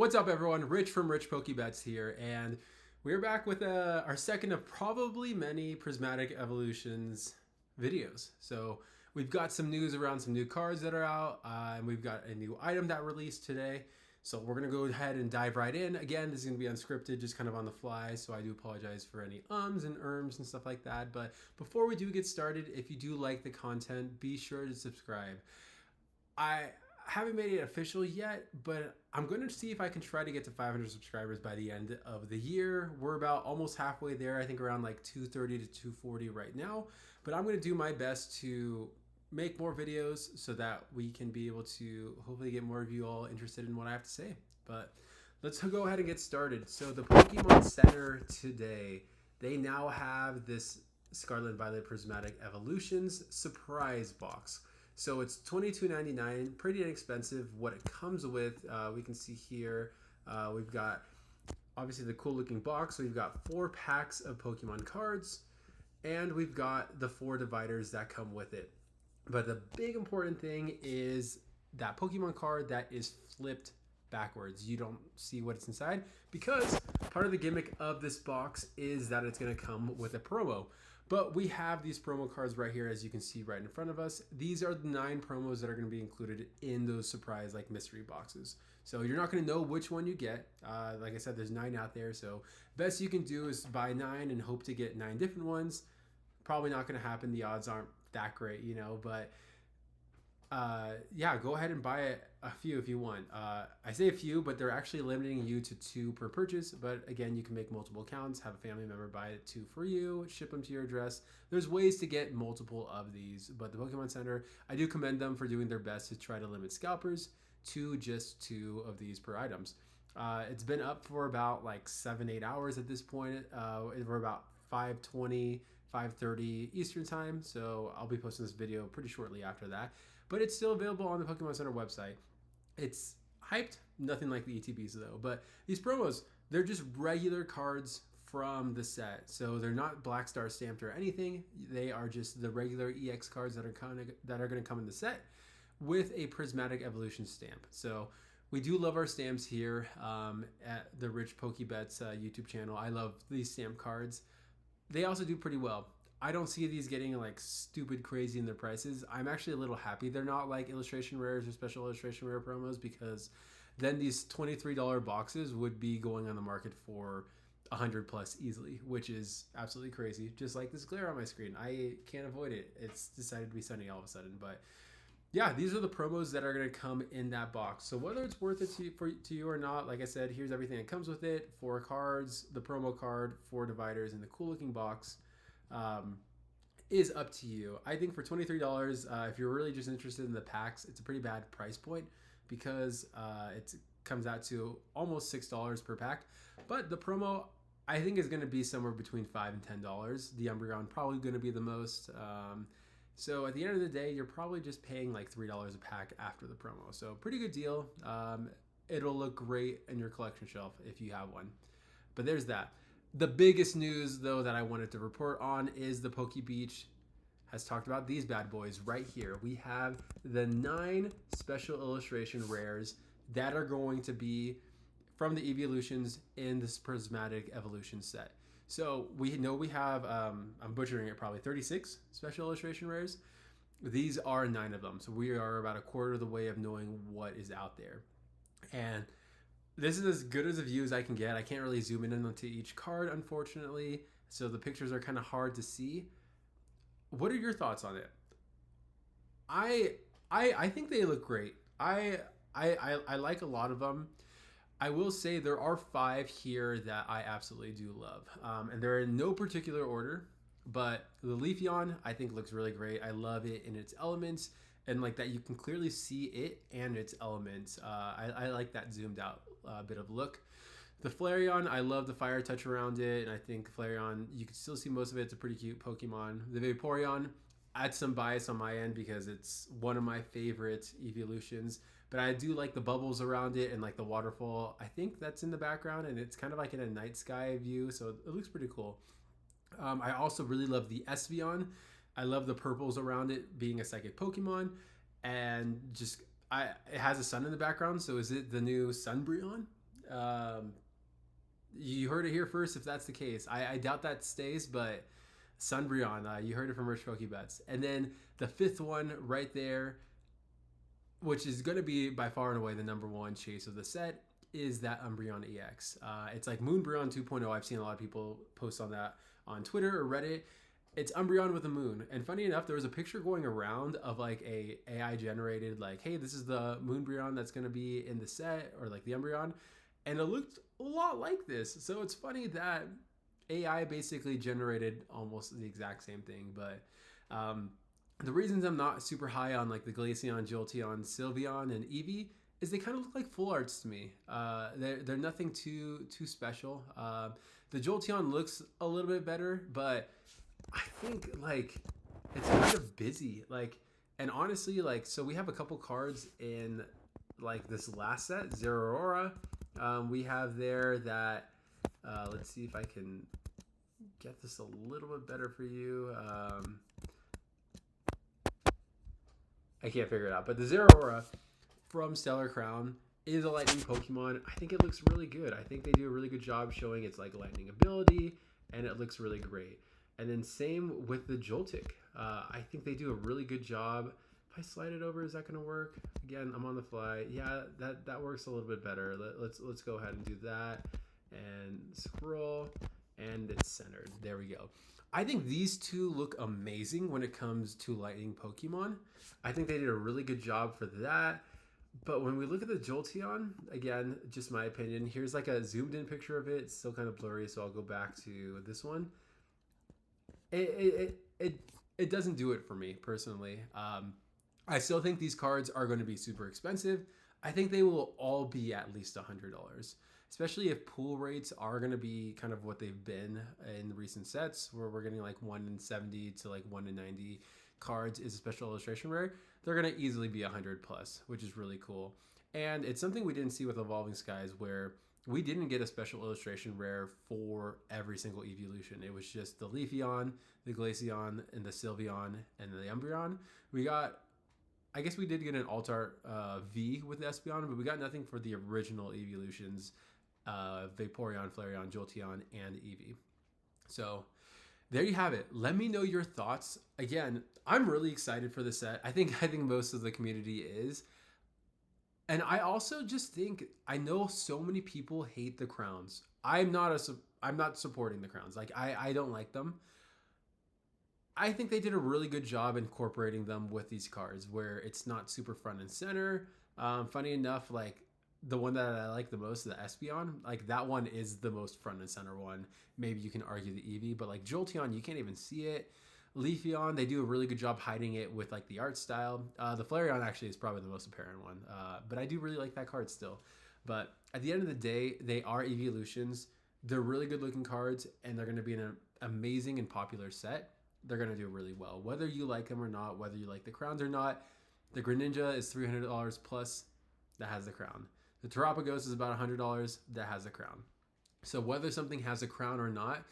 What's up, everyone? Rich from Rich Pokebets here, and we're back with our second of probably many Prismatic Evolutions videos. So we've got some news around some new cards that are out, and we've got a new item that released today. So we're gonna go ahead and dive right in. Again, this is gonna be unscripted, just kind of on the fly. So I do apologize for any ums and erms and stuff like that. But before we do get started, if you do like the content, be sure to subscribe. I haven't made it official yet, but I'm going to see if I can try to get to 500 subscribers by the end of the year. We're about almost halfway there. I think around like 230 to 240 right now. But I'm going to do my best to make more videos so that we can be able to hopefully get more of you all interested in what I have to say. But let's go ahead and get started. So the Pokemon Center today, they now have this Scarlet and Violet Prismatic Evolutions surprise box. So it's $22.99, pretty inexpensive. What it comes with, we can see here, we've got obviously the cool looking box. So we've got 4 packs of Pokemon cards, and we've got the 4 dividers that come with it. But the big important thing is that Pokemon card that is flipped backwards. You don't see what's inside because part of the gimmick of this box is that it's going to come with a promo. But we have these promo cards right here, as you can see right in front of us. These are the 9 promos that are going to be included in those surprise like mystery boxes. So you're not going to know which one you get. Like I said, there's 9 out there. So best you can do is buy 9 and hope to get 9 different ones. Probably not going to happen. The odds aren't that great, you know, but yeah, go ahead and buy a few if you want. I say a few, but they're actually limiting you to 2 per purchase. But again, you can make multiple accounts, have a family member buy it 2 for you, ship them to your address. There's ways to get multiple of these, but the Pokemon Center, I do commend them for doing their best to try to limit scalpers to just 2 of these per items. It's been up for about like 7-8 hours at this point. We're about 5:20, 5:30 Eastern time, so I'll be posting this video pretty shortly after that. But it's still available on the Pokemon Center website. It's hyped, nothing like the ETBs though. But these promos, they're just regular cards from the set. So they're not Black Star stamped or anything. They are just the regular EX cards that are going to come in the set with a Prismatic Evolution stamp. So we do love our stamps here at the Rich Pokebets YouTube channel. I love these stamp cards. They also do pretty well. I don't see these getting like stupid crazy in their prices. I'm actually a little happy they're not like illustration rares or special illustration rare promos, because then these $23 boxes would be going on the market for 100 plus easily, which is absolutely crazy. Just like this glare on my screen, I can't avoid it. It's decided to be sunny all of a sudden. But yeah, these are the promos that are going to come in that box. So whether it's worth it to you or not, like I said, here's everything that comes with it: 4 cards, the promo card, 4 dividers, and the cool looking box. Is up to you. I think for $23, if you're really just interested in the packs, it's a pretty bad price point, because it comes out to almost $6 per pack. But the promo, I think, is going to be somewhere between $5 and $10. The Umbreon probably going to be the most. So at the end of the day, you're probably just paying like $3 a pack after the promo. So pretty good deal. It'll look great in your collection shelf if you have one. But there's that. The biggest news, though, that I wanted to report on is the Poke Beach has talked about these bad boys right here. We have the 9 special illustration rares that are going to be from the Eeveelutions in this Prismatic Evolution set. So we know we have, I'm butchering it probably, 36 special illustration rares. These are 9 of them. So we are about a quarter of the way of knowing what is out there. And this is as good as a view as I can get. I can't really zoom in onto each card, unfortunately, so the pictures are kind of hard to see. What are your thoughts on it? I think they look great. I like a lot of them. I will say there are 5 here that I absolutely do love, and they're in no particular order. But the Leafeon, I think, looks really great. I love it in its elements, and like that you can clearly see it and its elements. I like that zoomed out bit of look. The Flareon, I love the fire touch around it, and I think Flareon, you can still see most of it. It's a pretty cute Pokemon. The Vaporeon, I had some bias on my end because it's one of my favorite Eeveelutions, but I do like the bubbles around it and like the waterfall. I think that's in the background, and it's kind of like in a night sky view, so it looks pretty cool. I also really love the Espeon. I love the purples around it being a psychic Pokemon, and just it has a sun in the background. So is it the new Sunbreon? You heard it here first if that's the case. I doubt that stays, but Sunbreon, you heard it from Rich Pokebets. And then the fifth one right there, which is going to be by far and away the number one chase of the set, is that Umbreon EX. It's like Moonbreon 2.0. I've seen a lot of people post on that on Twitter or Reddit. It's Umbreon with a moon. And funny enough, there was a picture going around of like a AI generated like, hey, this is the Moonbreon that's going to be in the set, or like the Umbreon. And it looked a lot like this. So it's funny that AI basically generated almost the exact same thing. But the reasons I'm not super high on like the Glaceon, Jolteon, Sylveon, and Eevee is they kind of look like full arts to me. They're nothing too special. The Jolteon looks a little bit better, but I think like it's kind of busy. Like, and honestly, like, so we have a couple cards in like this last set, Zeraora. We have there that let's see if I can get this a little bit better for you. I can't figure it out, but the Zeraora from Stellar Crown is a lightning Pokemon. I think it looks really good. I think they do a really good job showing its like lightning ability, and it looks really great. And then same with the Joltik. I think they do a really good job. If I slide it over, is that going to work? Again, I'm on the fly. Yeah, that works a little bit better. Let's go ahead and do that and scroll, and it's centered. There we go. I think these two look amazing when it comes to lightning Pokemon. I think they did a really good job for that. But when we look at the Jolteon, again, just my opinion, here's like a zoomed in picture of it. It's still kind of blurry, so I'll go back to this one. It doesn't do it for me personally. I still think these cards are going to be super expensive. I think they will all be at least $100, especially if pool rates are going to be kind of what they've been in recent sets, where we're getting like 1 in 70 to like 1 in 90 cards is a special illustration rare. They're going to easily be 100 plus, which is really cool. And it's something we didn't see with Evolving Skies, where we didn't get a special illustration rare for every single Eeveelution. It was just the Leafeon, the Glaceon, and the Sylveon, and the Umbreon. We got, I guess we did get an Alt-Art V with the Espeon, but we got nothing for the original Eeveelutions, Vaporeon, Flareon, Jolteon, and Eevee. So there you have it. Let me know your thoughts. Again, I'm really excited for the set. I think most of the community is. And I also just think, I know so many people hate the crowns. I'm not supporting the crowns. Like I don't like them. I think they did a really good job incorporating them with these cards where it's not super front and center. Funny enough, like the one that I like the most, the Espeon, like that one is the most front and center one. Maybe you can argue the Eevee, but like Jolteon, you can't even see it. Leafeon, they do a really good job hiding it with like the art style. The Flareon actually is probably the most apparent one, but I do really like that card still. But at the end of the day, they are Eeveelutions. They're really good looking cards, and they're going to be in an amazing and popular set. They're going to do really well. Whether you like them or not, whether you like the crowns or not, the Greninja is $300 plus. That has the crown. The Terapagos is about $100. That has the crown. So whether something has a crown or not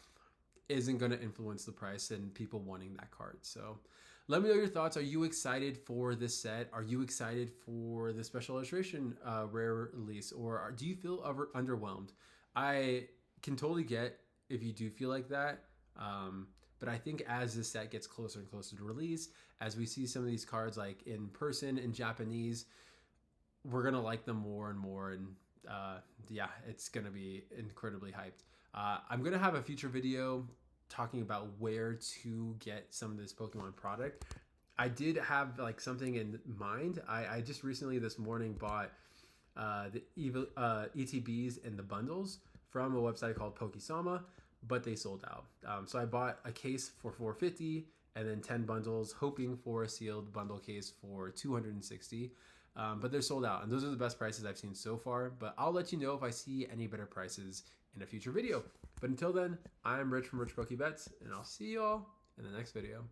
isn't going to influence the price and people wanting that card. So let me know your thoughts. Are you excited for this set? Are you excited for the special illustration rare release? Or do you feel underwhelmed? I can totally get if you do feel like that. But I think as this set gets closer and closer to release, as we see some of these cards like in person in Japanese, we're going to like them more and more. And yeah, it's going to be incredibly hyped. I'm going to have a future video talking about where to get some of this Pokemon product. I did have like something in mind. I just recently this morning bought the ETBs and the bundles from a website called Pokesama, but they sold out. So I bought a case for $450 and then 10 bundles, hoping for a sealed bundle case for $260. But they're sold out, and those are the best prices I've seen so far. But I'll let you know if I see any better prices in a future video. But until then, I'm Rich from Rich Pokebets, and I'll see you all in the next video.